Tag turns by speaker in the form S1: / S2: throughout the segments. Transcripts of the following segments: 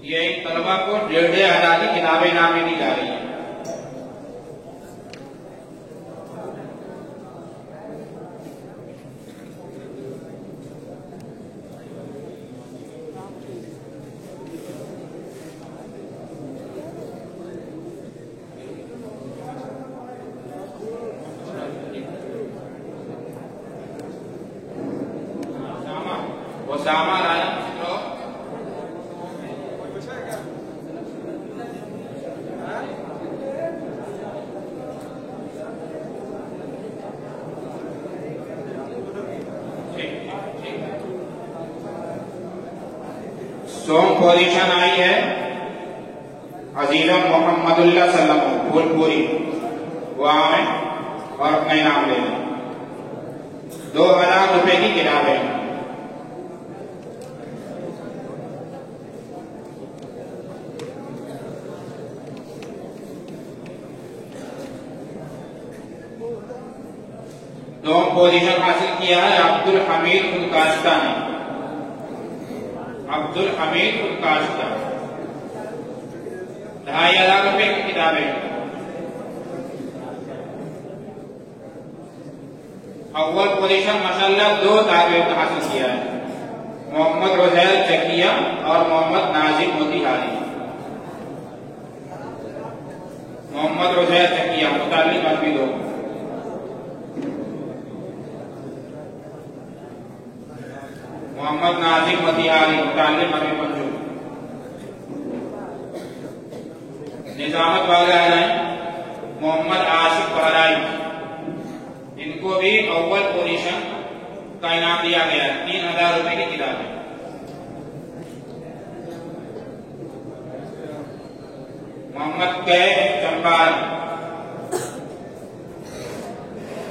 S1: ये इन तलबा को 1,500 की किताबें इनाम में दी जा रही है। ओसामा रायन चित्रो सॉन्ग पोजीशन आई है अजीजम मोहम्मदुल्लाह सल्लम फूलपुरी वहां में और अपना इनाम ले लें। 2,000 रुपए की किताबें। दो पोजीशन हासिल किया है अब्दुल हमीद उनकाश्ता ने। अब्दुल हमीद उनकाश्ता 2,500 रुपए की किताबें। अव्वल पोजीशन माशाल्लाह 2 ताबे हासिल किया है मोहम्मद रोजैल चकिया और मोहम्मद नाजिम मोतिहारी। मोहम्मद रोजैल चकिया मुतालिक अरबी 2, मोहम्मद नाजिम मोतिहारी मुतालिक अरबी 5। निजामत वाले आ रहे हैं मोहम्मद आशिफ बहराइच, इनको भी अव्वल पोजीशन का इनाम दिया गया है 3,000 रुपए की किताबें। मोहम्मद कैफ चंपाल,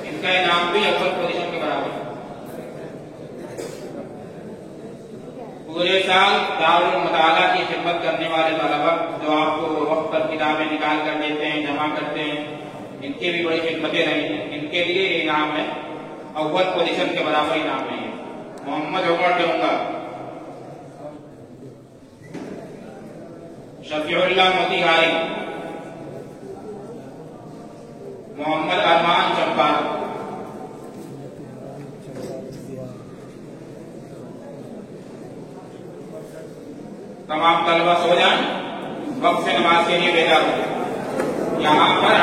S1: इनका इनाम भी अव्वल पोजीशन के बराबर। पूरे साल दारुल मुताला की खिदमत करने वाले तलबा जो आपको वक्त पर किताबें निकाल कर देते हैं, जमा करते हैं, इनकी भी बड़ी खिदमतें रही हैं। इनके लिए इनाम है अव्वल पोजीशन के बराबर इनाम नहीं है। मोहम्मद उमर डोंगा, शफीउल्लाह मोतिहारी, मोहम्मद अरमान चंपाल। तमाम तलबा सो जाएं, वक्त से नमाज के लिए भेजा हो। यहाँ पर